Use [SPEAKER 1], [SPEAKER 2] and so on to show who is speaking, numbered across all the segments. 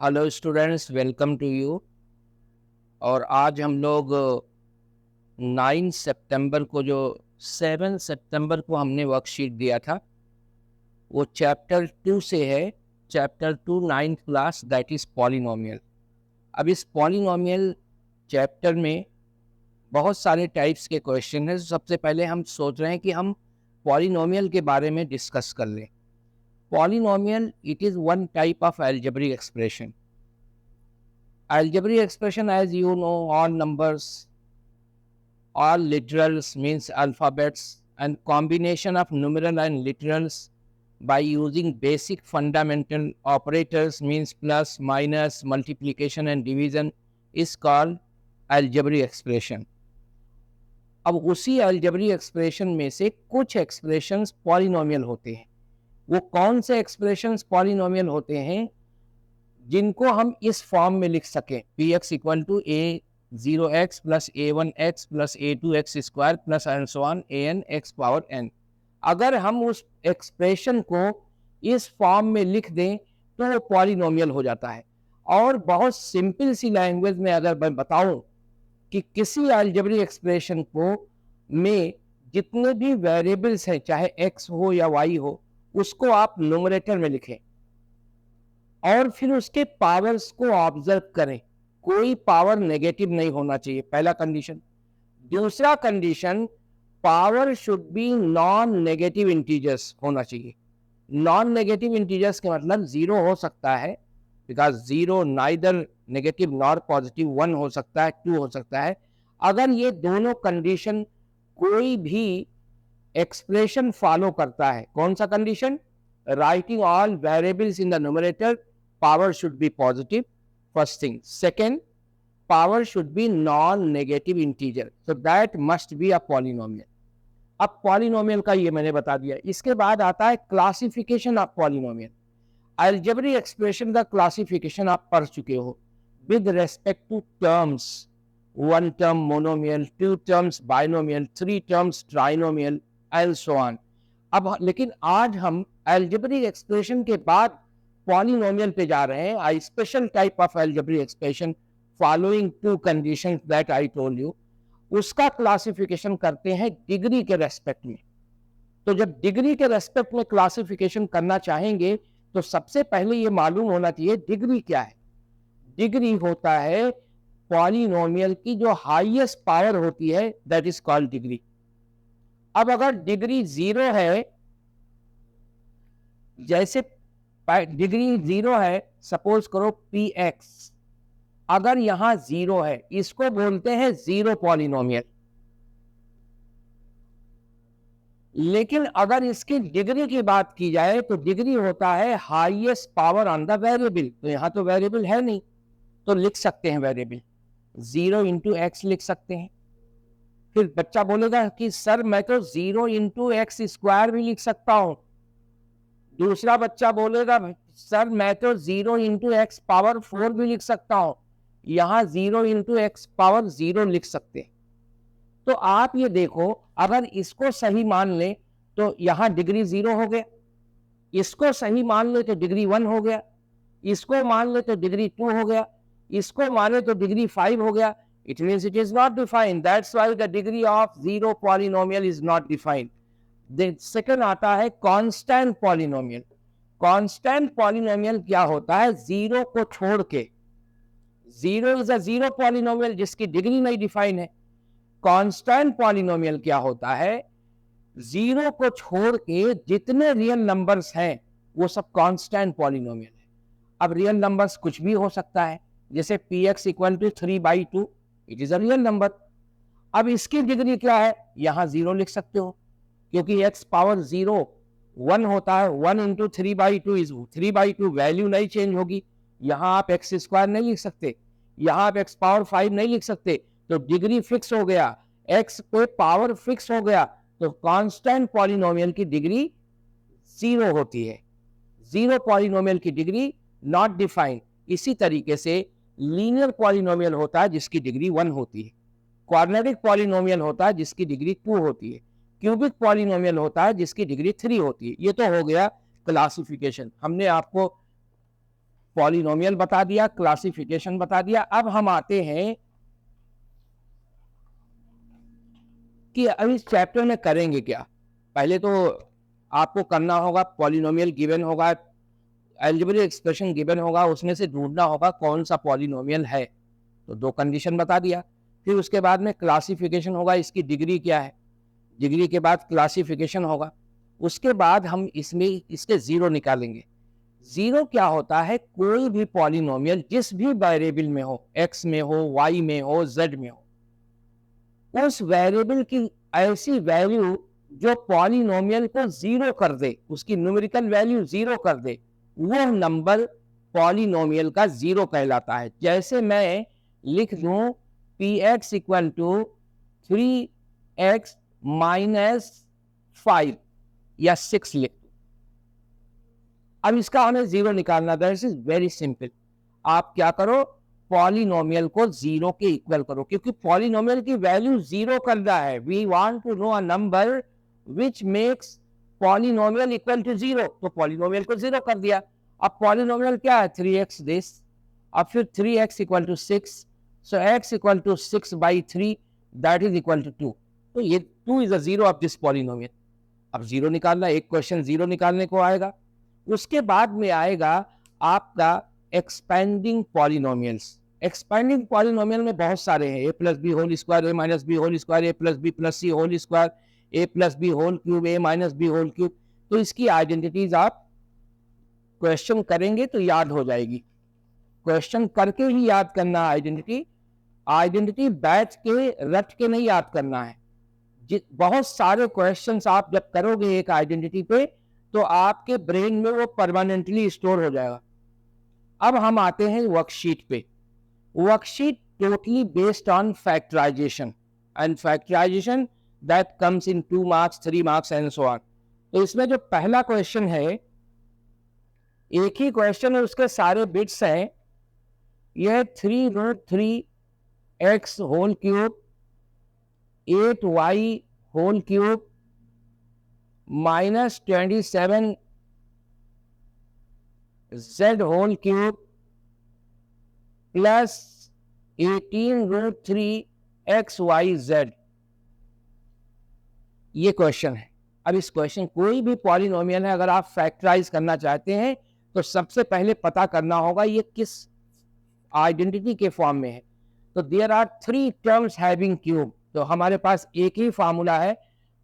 [SPEAKER 1] Hello students, welcome to you. और आज हम लोग 9 सितंबर को जो 7 सितंबर को हमने वर्कशीट दिया था वो चैप्टर 2 से है। Chapter 2 9th class, that is polynomial. अब इस पॉलिनोमियल चैप्टर में बहुत सारे टाइप्स के क्वेश्चन हैं। सबसे पहले हम सोच रहे हैं कि हम पॉलिनोमियल के बारे में डिस्कस कर लें। Polynomial it is one type of algebraic expression. Algebraic expression, as you know, all numbers, all literals means alphabets, and combination of numeral and literals by using basic fundamental operators means plus, minus, multiplication and division is called algebraic expression. अब उसी algebraic expression में से कुछ expressions polynomial होते हैं। वो कौन से expressions polynomial होते हैं जिनको हम इस फॉर्म में लिख सकें, P X equal to A 0x plus a1x plus a2x square plus and so on an x power n। अगर हम उस एक्सप्रेशन को इस फॉर्म में लिख दें तो वो पॉलिनोमियल हो जाता है। और बहुत सिंपल सी लैंग्वेज में अगर मैं बताऊं कि किसी अलजेब्रिक एक्सप्रेशन को में जितने भी वेरिएबल्स हैं, चाहे x हो या y हो, उसको आप न्यूमरेटर में लिखें और फिर उसके पावर्स को ऑब्जर्व करें। कोई पावर नेगेटिव नहीं होना चाहिए, पहला कंडीशन। दूसरा condition, power should be non negative integers होना चाहिए। नॉन नेगेटिव इंटीजर्स के मतलब जीरो हो सकता है, because zero neither negative nor positive, 1 हो सकता है, 2 हो सकता है। अगर ये दोनों कंडीशन कोई भी एक्सप्रेशन फॉलो करता है, कौन सा condition? Writing all variables in the numerator, power should be positive, first thing. Second, power should be non-negative integer, so that must be a polynomial. अब पॉलिनोमियल का ये मैंने बता दिया। इसके बाद आता है classification of polynomial. Algebraic expression का क्लासिफिकेशन आप पढ़ चुके हो with respect to terms. 1 term monomial, 2 terms binomial, 3 terms trinomial and so on. अब लेकिन आज हम अलजेब्रिक एक्सप्रेशन के बाद पॉलिनोमियल पे जा रहे हैं। I special type of algebraic expression following 2 conditions that I told you, उसका क्लासिफिकेशन करते हैं डिग्री के रेस्पेक्ट में। तो जब डिग्री के रेस्पेक्ट में क्लासिफिकेशन करना चाहेंगे तो सबसे पहले ये मालूम होना चाहिए डिग्री क्या है। डिग्री होता है पॉलिनोमियल की जो हाईएस्ट पावर होती है, दैट इज कॉल्ड डिग्री। अब अगर डिग्री 0 है, जैसे डिग्री 0 है, सपोज करो px, अगर यहां 0 है, इसको बोलते हैं जीरो पॉलिनोमियल। लेकिन अगर इसकी डिग्री की बात की जाए तो डिग्री होता है highest power on the variable. तो यहां तो वेरिएबल है नहीं, तो लिख सकते हैं वेरिएबल 0 इंटू एक्स लिख सकते हैं। फिर बच्चा बोलेगा कि सर मैं तो 0 इंटू एक्स स्क्वायर भी लिख सकता हूं। दूसरा बच्चा बोलेगा सर मैं तो 0 इंटू एक्स पावर 4 भी लिख सकता हूं। यहां 0 इंटू एक्स पावर 0 लिख सकते हैं। तो आप ये देखो, अगर इसको सही मान लें तो यहां डिग्री 0 हो गया, इसको सही मान ले तो डिग्री 1 हो गया, इसको मान ले तो डिग्री 2 हो गया, इसको माने तो डिग्री 5 हो गया। It means it is not defined. That's why the degree of zero polynomial is not defined. The second आता है constant polynomial. Constant polynomial क्या होता है? जीरो को छोड़ के, zero is a zero polynomial जिसकी डिग्री नहीं डिफाइन है। कांस्टेंट पॉलिनोमियल क्या होता है? जीरो को छोड़ के जितने रियल नंबर्स हैं वो सब कांस्टेंट पॉलिनोमियल है। अब रियल नंबर्स कुछ भी हो सकता है, जैसे P X equal to 3/2, it is a real number. अब इसकी डिग्री क्या है? यहां 0 लिख सकते हो, क्योंकि x पावर 0 1 होता है। 1 इंटू 3/2 इज 3/2, वैल्यू नहीं चेंज होगी। यहां आप एक्स स्क्वायर नहीं लिख सकते, यहां आप x पावर 5 नहीं लिख सकते, तो डिग्री फिक्स हो गया, x पे पावर फिक्स हो गया। तो कांस्टेंट पॉलिनोमियल की डिग्री 0 होती है। जीरो पॉलिनोमियल की डिग्री नॉट डिफाइंड। इसी तरीके से लीनियर पॉलिनोमियल होता है जिसकी डिग्री 1 होती है, क्वाड्रेटिक पॉलिनोमियल होता है जिसकी डिग्री 2 होती है, क्यूबिक पॉलिनोमियल होता है जिसकी डिग्री 3 होती है। ये तो हो गया क्लासिफिकेशन। हमने आपको पॉलिनोमियल बता दिया, क्लासिफिकेशन बता दिया। अब हम आते हैं कि अब इस चैप्टर में करेंगे क्या। पहले तो आपको करना होगा, पॉलिनोमियल गिवन होगा, अलजेब्रिक एक्सप्रेशन गिवन होगा, उसमें से ढूंढना होगा कौन सा पॉलिनोमियल है। तो दो कंडीशन बता दिया। फिर उसके बाद में क्लासिफिकेशन होगा, इसकी डिग्री क्या है, डिग्री के बाद क्लासिफिकेशन होगा। उसके बाद हम इसमें इसके जीरो निकालेंगे। जीरो क्या होता है, कोई भी पॉलिनोमियल जिस भी वेरिएबल में हो, एक्स में हो, वाई में हो, जेड में हो, उस वेरिएबल की ऐसी वैल्यू जो पॉलिनोमियल को जीरो कर दे, उसकी न्यूमेरिकल वैल्यू जीरो कर दे, वो नंबर पॉलिनोमियल का जीरो कहलाता है। जैसे मैं लिख दूं P X equal to 3x minus 5 या 6 लिख दूं। अब इसका हमें जीरो निकालना, दैट इज वेरी सिंपल। आप क्या करो, पॉलिनोमियल को जीरो के इक्वल करो, क्योंकि पॉलिनोमियल की वैल्यू जीरो करना है। We want to know a number which makes polynomial equal to zero, तो पॉलिनोमियल को जीरो कर दिया। अब पॉलिनोमियल क्या है, 3x दिस, अब फिर 3x equal to 6, so x equal to 6 by 3 that is equal to 2। तो ये 2 is a zero of this polynomial. अब जीरो निकालना, एक क्वेश्चन जीरो निकालने को आएगा। उसके बाद में आएगा आपका एक्सपेंडिंग पॉलिनोमियल्स। एक्सपेंडिंग पॉलिनोमियल में बहुत सारे हैं, ए प्लस बी होल स्क्वायर, ए माइनस बी होल स्क्वायर, ए plus b plus c whole square, ए प्लस बी होल क्यूब, ए माइनस बी होल क्यूब। तो इसकी आइडेंटिटीज आप क्वेश्चन करेंगे तो याद हो जाएगी, क्वेश्चन करके ही याद करना आइडेंटिटी। आइडेंटिटी बैठ के रट के नहीं याद करना है। बहुत सारे क्वेश्चंस आप जब करोगे एक आइडेंटिटी पे, तो आपके ब्रेन में वो परमानेंटली स्टोर हो जाएगा। अब हम आते हैं वर्कशीट पे। Worksheet totally based on factorization, and factorization that comes in 2 marks 3 marks and so on. तो इसमें जो पहला क्वेश्चन है, एक ही क्वेश्चन है, उसके सारे बिट्स हैं। यह 3√3x whole cube 8y whole cube minus 27 z whole cube plus 18√3xyz, ये क्वेश्चन है। अब इस क्वेश्चन, कोई भी पॉलिनोमियल है, अगर आप फैक्टराइज करना चाहते हैं तो सबसे पहले पता करना होगा ये किस आइडेंटिटी के फॉर्म में है। तो there are 3 terms having cube, तो हमारे पास एक ही फॉर्मूला है,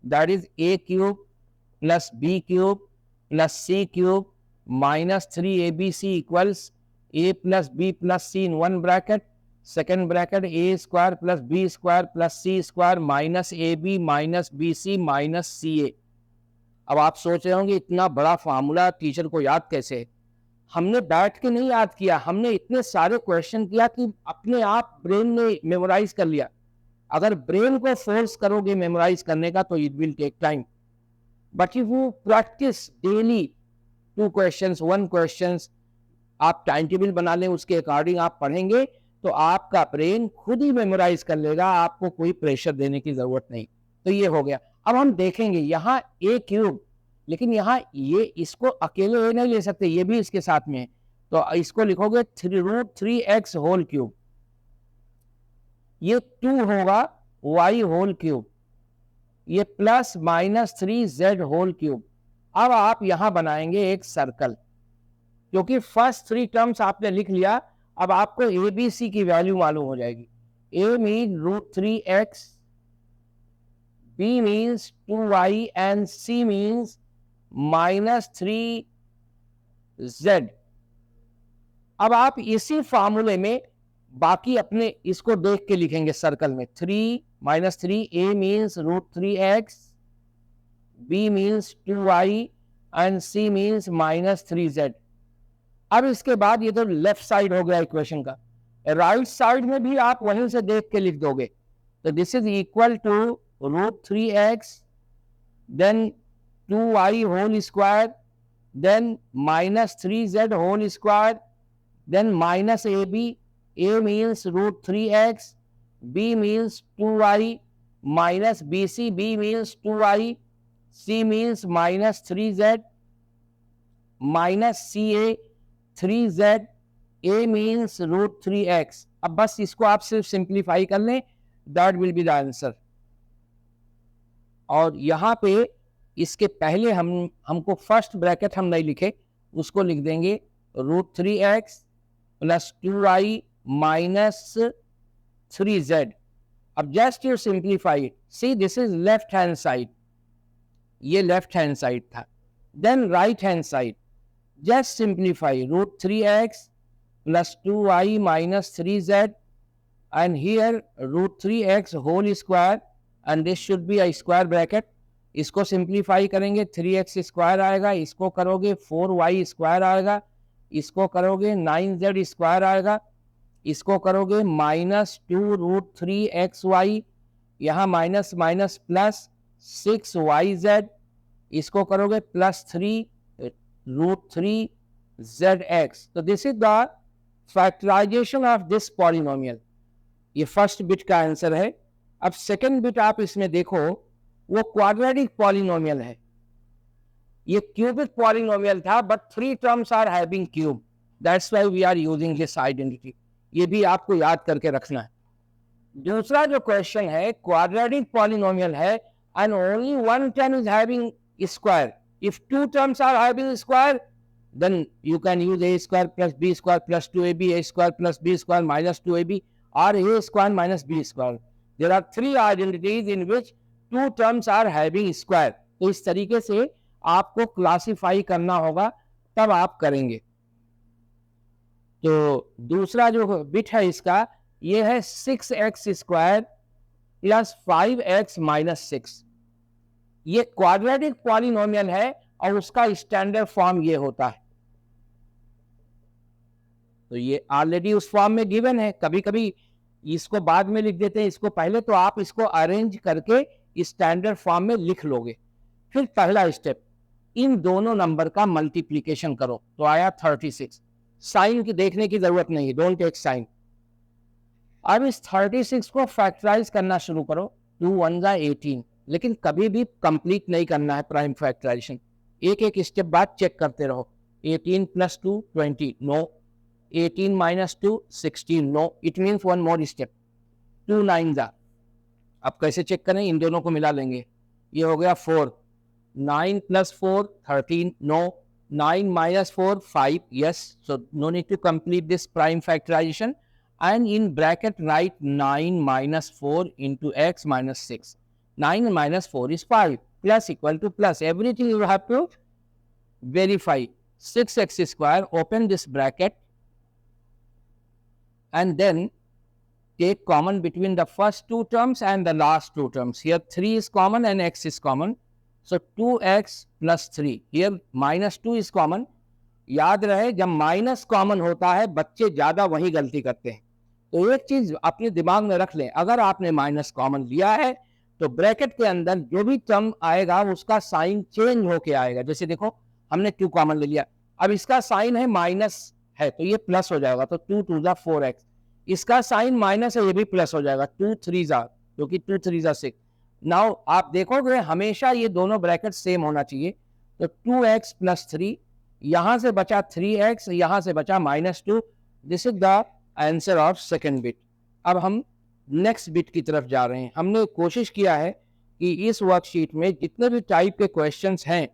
[SPEAKER 1] that is a cube plus b cube plus c cube minus 3abc equals a plus b plus c in one bracket, second bracket a square plus b square plus c square minus ab minus bc minus ca। अब आप सोच रहे होंगे इतना बड़ा formula teacher को याद कैसे है। हमने बैठ के नहीं याद किया, हमने इतने सारे क्वेश्चन किया कि अपने आप ब्रेन ने मेमोराइज कर लिया। अगर ब्रेन को फोर्स करोगे मेमोराइज करने का तो it will take time, but if you practice daily 2 questions 1 questions, आप टाइम टेबल बना लें, उसके अकॉर्डिंग आप पढ़ेंगे तो आपका ब्रेन खुद ही मेमोराइज कर लेगा, आपको कोई प्रेशर देने की जरूरत नहीं। तो ये हो गया। अब हम देखेंगे यहाँ a क्यूब, लेकिन यहाँ ये इसको अकेले नहीं ले सकते, ये भी इसके साथ में है, तो इसको लिखोगे 3√3x होल क्यूब, ये 2 होगा y होल क्यूब, ये plus minus 3z whole cube. अब आप यहां बनाएंगे एक सर्कल, क्योंकि फर्स्ट 3 टर्म्स आपने लिख लिया। अब आपको ए बी सी की वैल्यू मालूम हो जाएगी। a mean √3x, b means 2y and c means minus 3z। अब आप इसी फार्मूले में बाकी अपने इसको देख के लिखेंगे सर्कल में। 3 minus 3, a means √3x, b means 2y and c means minus 3z। अब इसके बाद ये तो लेफ्ट साइड हो गया इक्वेशन का, राइट साइड में भी आप वहीं से देख के लिख दोगे। तो this is equal to √3x then 2y whole square then minus 3z whole square then minus ab, a means √3x, b means 2y minus bc, b means 2y, c means minus 3z minus ca 3z a means √3x। अब बस इसको आप सिर्फ simplify कर लें, that will be the answer. और यहाँ पे इसके पहले हमको फर्स्ट ब्रैकेट हम नहीं लिखे, उसको लिख देंगे √3x plus 2y minus 3z। अब just you simplify it, see this is left hand side, ये लेफ्ट हैंड साइड था। Then right hand side, just simplify √3x plus 2y minus 3z and here √3x whole square and this should be a square bracket। इसको simplify करेंगे 3x square आएगा, इसको करोगे 4y square आएगा, इसको करोगे 9z square आएगा, इसको करोगे माइनस 2√3xy, यहाँ माइनस माइनस प्लस 6yz, इसको करोगे प्लस 3√3zx। तो this is the factorization of this polynomial. ये फर्स्ट बिट का आंसर है। अब सेकंड बिट आप इसमें देखो, वो क्वाड्रेटिक पॉलिनोमियल है। ये क्यूबिक पॉलिनोमियल था, but 3 terms are having cube, that's why we are using this identity. ये भी आपको याद करके रखना है। दूसरा जो क्वेश्चन है, क्वाड्रेटिक पॉलिनोमियल है and only one term is having square. If 2 terms are having square, then you can use a square plus b square plus 2ab, a square plus b square minus 2ab, or a square minus b square. There are 3 identities in which 2 terms are having square. तो इस तरीके से आपको classify करना होगा, तब आप करेंगे। तो दूसरा जो बिट है इसका, ये है 6x square plus 5x minus 6। ये क्वाड्रेटिक पॉलिनोमियल है और उसका स्टैंडर्ड फॉर्म ये होता है। तो ये ऑलरेडी उस फॉर्म में गिवन है, कभी कभी इसको बाद में लिख देते हैं, इसको पहले। तो आप इसको अरेंज करके स्टैंडर्ड फॉर्म में लिख लोगे। फिर पहला स्टेप, इन दोनों नंबर का मल्टीप्लीकेशन करो, तो आया 36। साइन की देखने की जरूरत नहीं है, डोंट टेक साइन। अब इस 36 को फैक्टराइज करना शुरू करो, 2 1 जा 18। लेकिन कभी भी कंप्लीट नहीं करना है प्राइम फैक्टराइजेशन, एक एक स्टेप बाद चेक करते रहो। 18 plus 2 20, no. 18 minus 2 16, no. It means one more step, 2 9 जा। अब कैसे चेक करें, इन दोनों को मिला लेंगे, ये हो गया 4। 9 plus 4 13, no. 9 minus 4 5, yes, so no need to complete this prime factorization, and in bracket write 9 minus 4 into x minus 6. 9 minus 4 is 5, plus equal to plus, everything you have to verify. 6x square, open this bracket and then take common between the first 2 terms and the last 2 terms. Here 3 is common and x is common. So 2x plus 3, here minus 2 is common. याद रहे, जब minus common होता है बच्चे ज्यादा वही गलती करते हैं। तो एक चीज अपने दिमाग में रख लें, अगर आपने माइनस कॉमन लिया है तो ब्रैकेट के अंदर जो भी टर्म आएगा उसका साइन चेंज होके आएगा। जैसे देखो, हमने 2 कॉमन ले लिया, अब इसका साइन है माइनस है तो ये प्लस हो जाएगा, तो 2 2 जा 4x। इसका साइन माइनस है, ये भी प्लस हो जाएगा, 2 3 जा, क्योंकि 2 3 जा 6। नाउ आप देखोगे हमेशा ये दोनों ब्रैकेट सेम होना चाहिए। तो 2x प्लस 3, यहां से बचा 3x, यहां से बचा minus 2। This is the answer of second bit. अब हम नेक्स्ट बिट की तरफ जा रहे हैं। हमने कोशिश किया है कि इस वर्कशीट में जितने भी टाइप के क्वेश्चंस हैं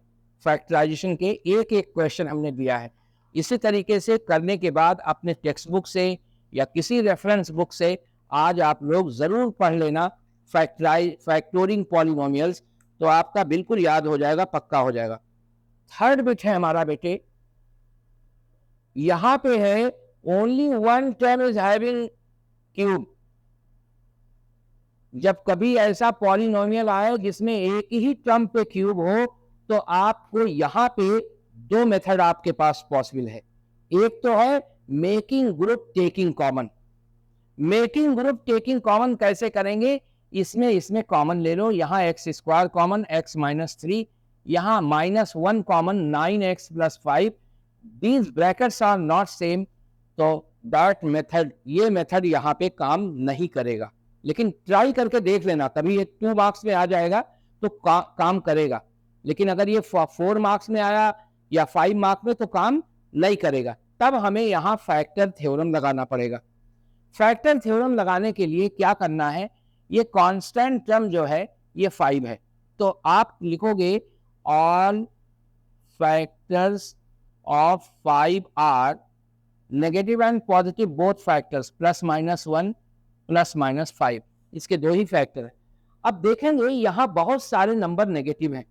[SPEAKER 1] फैक्टराइजेशन के, एक एक क्वेश्चन हमने दिया है। इसी तरीके से करने के बाद अपने टेक्स्ट बुक से या किसी रेफरेंस बुक से आज आप लोग जरूर पढ़ लेना फैक्टोरिंग पॉलिनोमियल्स, तो आपका बिल्कुल याद हो जाएगा, पक्का हो जाएगा। थर्ड बिट है हमारा बेटे, यहां पे है only one term is having cube. जब कभी ऐसा पॉलिनोमियल आए जिसमें एक ही टर्म पे क्यूब हो, तो आपको यहां पे 2 मेथड आपके पास पॉसिबल है। एक तो है making group taking common. Making group taking common कैसे करेंगे, इसमें कॉमन ले लो, यहाँ X square common, X minus 3, यहाँ minus 1 common, 9x plus 5। These brackets are not same, तो दैट मेथड, ये मेथड यहाँ पे काम नहीं करेगा। लेकिन ट्राई करके देख लेना, कभी ये 2 मार्क्स में आ जाएगा तो काम करेगा। लेकिन अगर ये 4 मार्क्स में आया या 5 मार्क्स में तो काम नहीं करेगा। तब हमें यहाँ फैक्टर थ्योरम लगाना पड़ेगा। फैक्टर थ्योरम लगाने के लिए क्या करना है, ये कांस्टेंट टर्म जो है ये 5 है, तो आप लिखोगे all factors of 5 are negative and positive both factors +-1 +-5, इसके दो ही फैक्टर है। अब देखेंगे यहाँ बहुत सारे नंबर नेगेटिव हैं,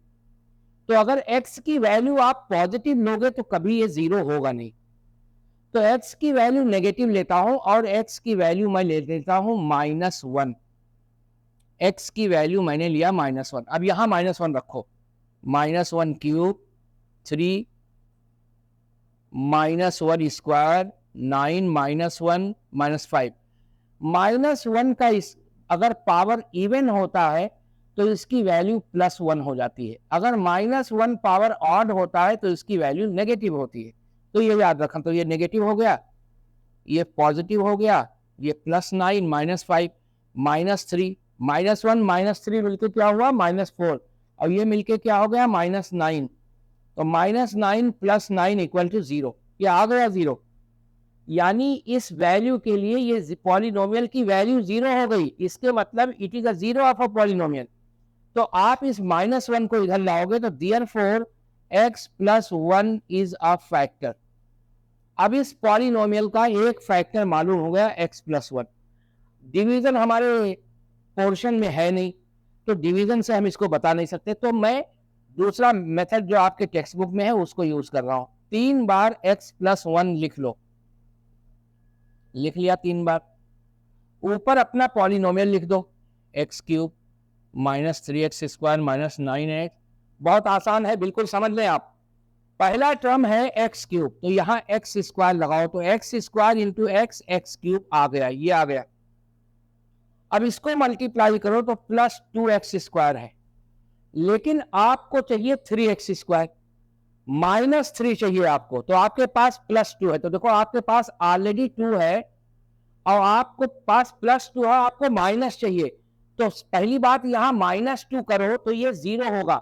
[SPEAKER 1] तो अगर x की वैल्यू आप पॉजिटिव लोगे तो कभी ये 0 होगा नहीं, तो x की वैल्यू नेगेटिव लेता हूं और x की वैल्यू मैं ले लेता हूं -1। x की वैल्यू मैंने लिया -1। अब यहां -1 रखो, -1 क्यूब 3 -1 स्क्वायर 9 -1 -5। -1 का अगर पावर इवन होता है तो इसकी वैल्यू +1 हो जाती है, अगर -1 पावर ऑड होता है तो इसकी वैल्यू नेगेटिव होती है। तो ये याद रखें, तो ये नेगेटिव हो गया, ये पॉजिटिव हो गया, ये +9 -5 -3 -1 -3 मिलके क्या हुआ -4, और ये मिलके क्या हो गया -9, तो -9 + 9 = 0, ये आ गया 0। यानी इस वैल्यू के लिए ये पॉलिनोमियल की वैल्यू 0 हो गई, इसके मतलब it is a 0 of a polynomial. तो आप इस -1 को इधर लाओगे तो therefore x + 1 is a factor. अब इस पॉलिनोमियल का एक फैक्टर मालूम हो गया x + 1। डिवीजन हमारे पोर्शन में है नहीं, तो डिवीजन से हम इसको बता नहीं सकते, तो मैं दूसरा मेथड जो आपके टेक्स्ट बुक में है उसको यूज कर रहा हूं। 3 बार x + 1 लिख लो, लिख लिया 3 बार। ऊपर अपना पॉलिनोमियल लिख दो, x³ -3x² -9x। बहुत आसान है, बिल्कुल समझ लें आप। पहला टर्म है x³, तो यहाँ x² लगाओ, तो x² × x x³ आ गया, ये आ गया। अब इसको मल्टीप्लाई करो तो +2x² है, लेकिन आपको चाहिए 3x², -3 चाहिए आपको, तो आपके पास +2 है। तो देखो आपके पास ऑलरेडी 2 है और आपको पास +2 है, आपको माइनस चाहिए, तो पहली बात यहाँ -2 करो तो ये 0 होगा,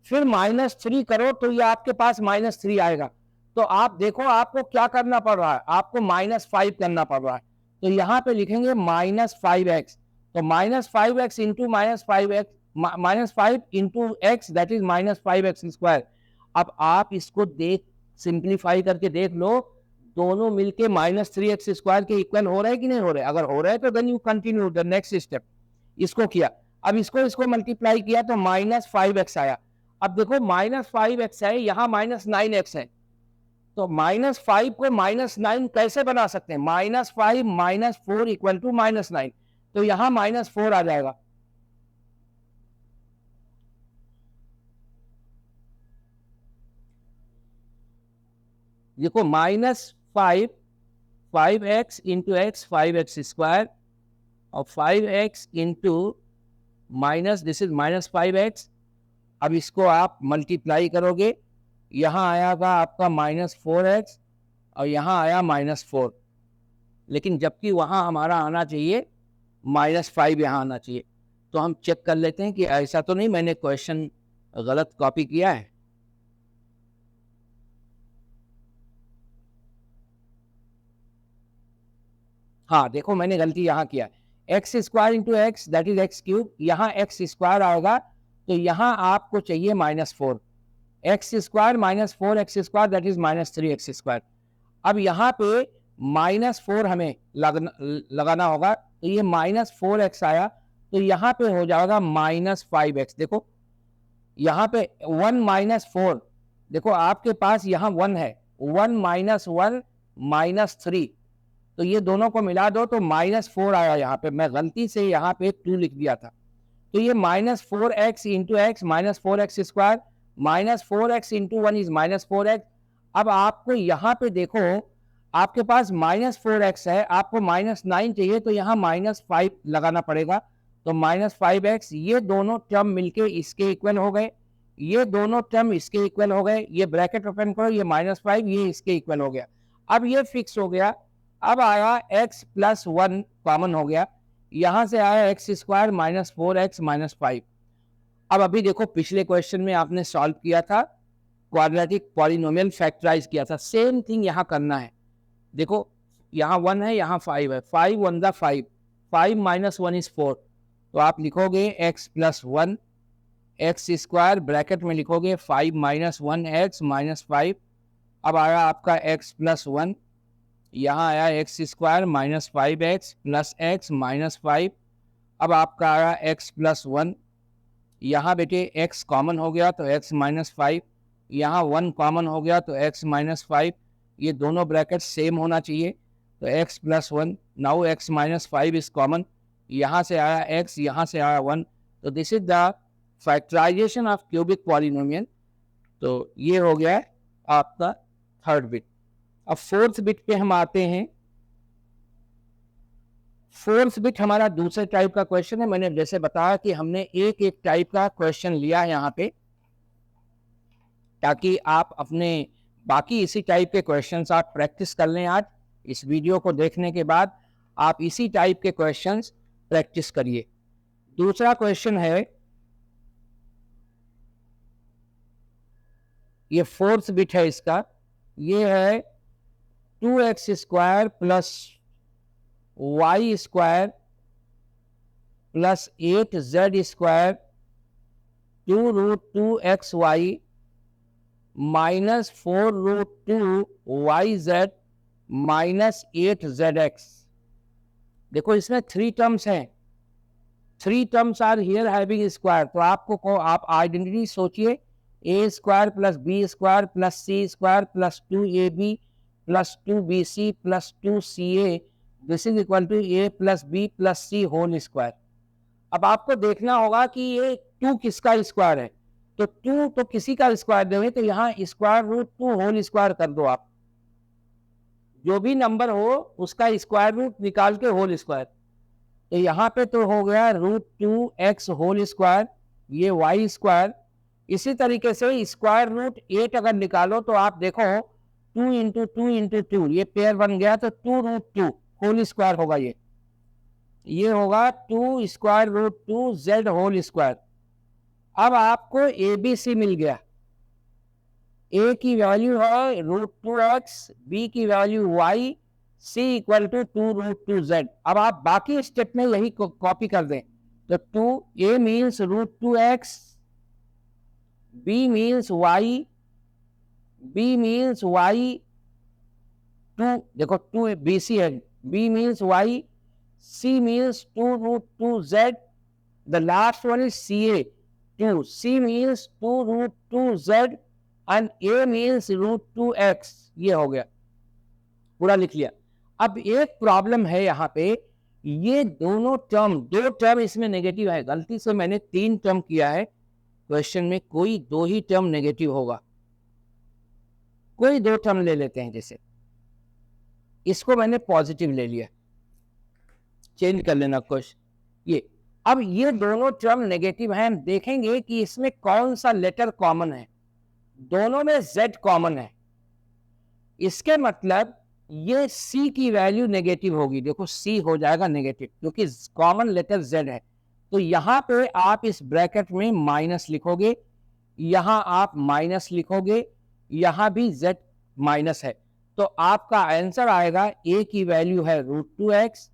[SPEAKER 1] फिर -3 करो तो ये आपके पास -3 आएगा। तो आप देखो आपको क्या करना पड़ रहा है, आपको -5 करना पड़ रहा है, तो यहाँ पे लिखेंगे -5x, तो -5x × -5x -5 × x that is -5x²। अब आप इसको देख सिंप्लीफाई करके देख लो, दोनों मिलके -3x² के इक्वल हो रहे हैं कि नहीं हो रहे? अगर हो रहे हैं तो then you continue the next step. इसको किया, अब इसको मल्टीप्लाई किया तो -5x आया। अब देखो -5x है, यहाँ -9x है, तो -5 को -9 कैसे बना सकते हैं? -5 -4 = -9, तो यहाँ -4 आ जाएगा। देखो -5 5x × x 5x² और 5x × दिस इज -5x। अब इसको आप मल्टीप्लाई करोगे, यहाँ आएगा आपका -4x और यहाँ आया -4, लेकिन जबकि वहाँ हमारा आना चाहिए -5, यहाँ आना चाहिए। तो हम चेक कर लेते हैं कि ऐसा तो नहीं मैंने क्वेश्चन गलत कॉपी किया है। हाँ देखो मैंने गलती यहाँ किया, x² × x that is x³, यहाँ x² आएगा, तो यहाँ आपको चाहिए -4, x² -4x² that is -3x²। अब यहाँ पे -4 हमें लगाना होगा, तो ये -4x आया, तो यहाँ पे हो जाएगा -5x। देखो यहाँ पे 1 - 4, देखो आपके पास यहाँ 1 है, 1 - 1 -3, तो ये दोनों को मिला दो तो -4 आया। यहाँ पे मैं गलती से यहाँ पे 2 लिख दिया था, तो ये -4x × x -4x² -4x × 1 is -4x। अब आपको यहाँ पे देखो आपके पास -4x है, आपको -9 चाहिए, तो यहाँ -5 लगाना पड़ेगा, तो -5x, ये दोनों टर्म मिलके इसके इक्वल हो गए, ये दोनों टर्म इसके इक्वल हो गए, ये ब्रैकेट ओपन करो, ये -5 ये इसके इक्वल हो गया। अब ये फिक्स हो गया। अब आया x + 1 कॉमन हो गया, यहाँ से आया x² -4x -5। अब अभी देखो पिछले क्वेश्चन में आपने सॉल्व किया था, क्वाड्रेटिक पॉलिनोमियल फैक्टराइज किया था, सेम थिंग यहाँ करना है। देखो यहाँ 1 है, यहाँ 5 है, 5 1 दा 5, 5 माइनस 1 इज 4, तो आप लिखोगे x plus 1 x square, bracket में लिखोगे 5 माइनस 1 एक्स माइनस 5, अब आया आपका x प्लस 1, यहाँ आया x square minus 5x plus x minus 5, अब आपका आया x प्लस 1, यहाँ बेटे x कॉमन हो गया तो x माइनस 5, यहाँ 1 कॉमन हो गया तो x माइनस 5, ये दोनों ब्रैकेट सेम होना चाहिए, तो x plus 1, now x minus 5 is common, यहाँ से आया x, यहाँ से आया 1, तो this is the factorization of cubic polynomial. तो ये हो गया आपका थर्ड बिट। अब फोर्थ बिट पे हम आते हैं। फोर्थ बिट हमारा दूसरे टाइप का क्वेश्चन है। मैंने जैसे बताया कि हमने एक एक टाइप का क्वेश्चन लिया है यहाँ पे, ताकि आप अपने बाकी इसी टाइप के क्वेश्चंस आप प्रैक्टिस कर लें। आज इस वीडियो को देखने के बाद आप इसी टाइप के क्वेश्चंस प्रैक्टिस करिए। दूसरा क्वेश्चन है, ये फोर्थ बिट है इसका, ये है 2x square plus y square plus 8z square 2√2xy minus 4√2yz minus 8zx। देखो इसमें 3 टर्म्स हैं, 3 terms are here having square, तो आपको आप आइडेंटिटी सोचिए, a square plus b square plus c square plus 2ab plus 2bc plus 2ca, this is equal to a plus b plus c whole square. अब आपको देखना होगा कि ये 2 किसका स्क्वायर है, तो 2 तो किसी का स्क्वायर देंगे, तो यहाँ स्क्वायर रूट 2 होल स्क्वायर कर दो आप, जो भी नंबर हो उसका स्क्वायर रूट निकाल के होल स्क्वायर, तो यहाँ पे तो हो गया √2x होल स्क्वायर, ये y स्क्वायर। इसी तरीके से स्क्वायर रूट 8 अगर निकालो तो आप देखो 2 इंटू 2 इंटू 2, ये पेयर बन गया, तो 2√2 होल स्क्वायर होगा, ये होगा 2 square root 2 z whole square. अब आपको ABC मिल गया, A की वैल्यू है √2x, B की value y, C equal to 2√2z। अब आप बाकी स्टेप में यही कॉपी कर दें, तो 2A means √2x, B means y, B means y, 2 देखो 2BC है, B means y, C means 2√2z, the last one is CA, 2, C means 2√2z and A means √2x, ये हो गया, पूरा लिख लिया। अब एक प्रॉब्लम है यहाँ पे, ये दोनों टर्म, 2 टर्म इसमें नेगेटिव है, गलती से मैंने 3 टर्म किया है क्वेश्चन में, कोई 2 ही टर्म नेगेटिव होगा, कोई 2 टर्म ले लेते हैं, जैसे इसको मैंने पॉजिटिव ले लिया, चेंज कर लेना क्वेश्चन ये। अब ये दोनों टर्म नेगेटिव हैं, हम देखेंगे कि इसमें कौन सा लेटर कॉमन है, दोनों में z कॉमन है, इसके मतलब ये c की वैल्यू नेगेटिव होगी, देखो c हो जाएगा नेगेटिव क्योंकि कॉमन लेटर z है, तो यहां पे आप इस ब्रैकेट में माइनस लिखोगे, यहां आप माइनस लिखोगे, यहां भी z माइनस है, तो आपका आंसर आएगा a की वैल्यू है √2x,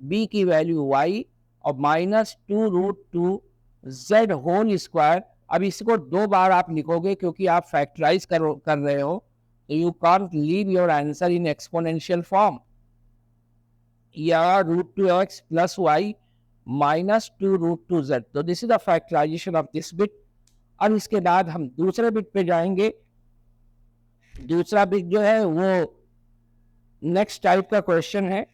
[SPEAKER 1] b की वैल्यू y और माइनस 2√2z होल स्क्वायर। अब इसको 2 बार आप लिखोगे क्योंकि आप फैक्टराइज कर रहे हो, तो you can't leave your answer in exponential form, या √2x plus y minus 2√2z, तो this is the factorization of this bit. अब इसके बाद हम दूसरे बिट पे जाएंगे। दूसरा बिट जो है वो नेक्स्ट टाइप का क्वेश्चन है,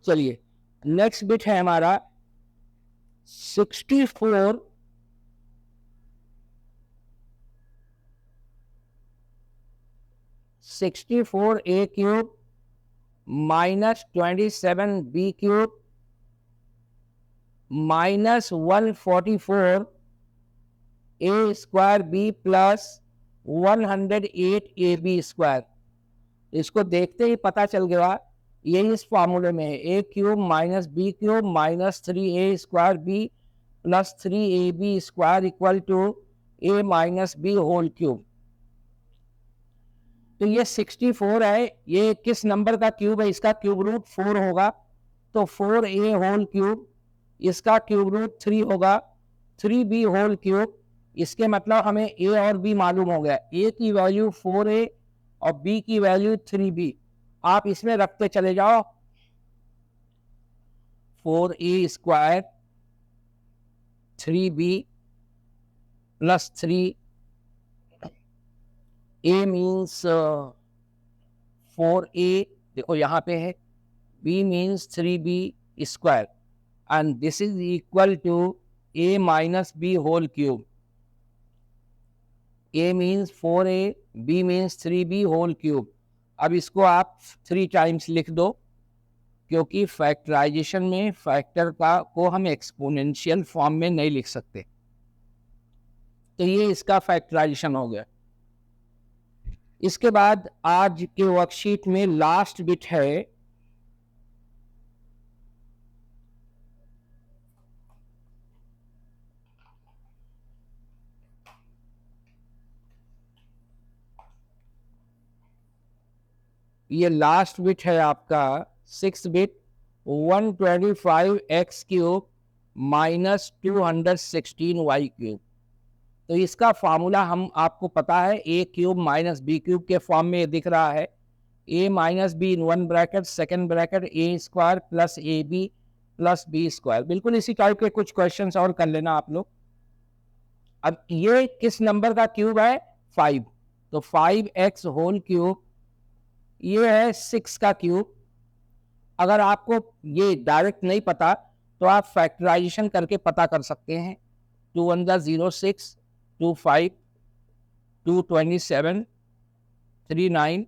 [SPEAKER 1] चलिए नेक्स्ट बिट है हमारा 64 a cube minus 27b cube minus 144 a square b plus 108 ab square. इसको देखते ही पता चल गया ये इस फार्मूले में है, a cube minus b cube minus 3a² b plus 3ab² equal to a minus b whole cube. तो ये 64 है, ये किस नंबर का क्यूब है? इसका क्यूब रूट 4 होगा, तो 4a होल क्यूब, इसका क्यूब रूट 3 होगा 3b होल क्यूब। इसके मतलब हमें a और b मालूम हो गया, a की वैल्यू 4a और b की वैल्यू 3b। आप इसमें रखते चले जाओ, 4a² 3b plus 3, a means 4a, देखो यहाँ पे है, b means 3b² and this is equal to a minus b whole cube. a means 4a, b means 3b whole cube. अब इसको आप 3 टाइम्स लिख दो, क्योंकि फैक्टराइजेशन में फैक्टर को हम एक्सपोनेंशियल फॉर्म में नहीं लिख सकते। तो ये इसका फैक्टराइजेशन हो गया। इसके बाद आज के वर्कशीट में लास्ट बिट है, ये लास्ट बिट है आपका 6 बिट 125x³ माइनस 216y³। तो इसका फार्मूला हम आपको पता है, a³ माइनस b³ के फॉर्म में दिख रहा है, a minus be in 1 bracket second bracket a² plus ab plus b²। बिल्कुल इसी टाइप के कुछ क्वेश्चंस और कर लेना आप लोग। अब ये किस नंबर का क्यूब है? 5, तो 5x होल क्यूब, ये है 6 का क्यूब। अगर आपको ये डायरेक्ट नहीं पता तो आप फैक्टराइजेशन करके पता कर सकते हैं। 2 1 0 6 2 5 2 27 3 9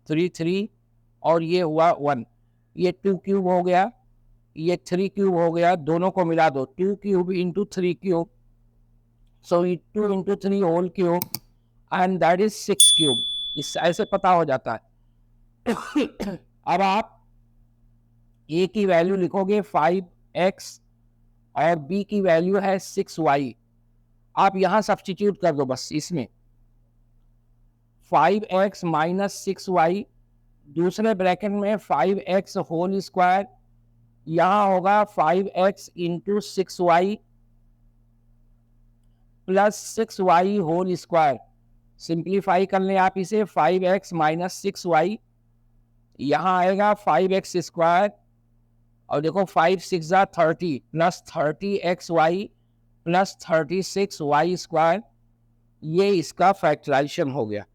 [SPEAKER 1] 3 3 और ये हुआ 1, ये 2 क्यूब हो गया, ये 3 क्यूब हो गया, दोनों को मिला दो, 2 cube into 3 cube, so 2 into 3 whole cube and that is 6 cube. इस ऐसे पता हो जाता है। अब आप a की वैल्यू लिखोगे 5x और b की वैल्यू है 6y। आप यहां सब्स्टिट्यूट कर दो बस इसमें, 5x माइनस 6y, दूसरे ब्रैकेट में 5x होल स्क्वायर, यहां होगा 5x into 6y plus 6y whole square. Simplify कर लें आप इसे, 5x माइनस 6y, यहाँ आएगा 5x² और देखो 5 6 30 प्लस 30xy प्लस 36y²। ये इसका फैक्टराइजेशन हो गया।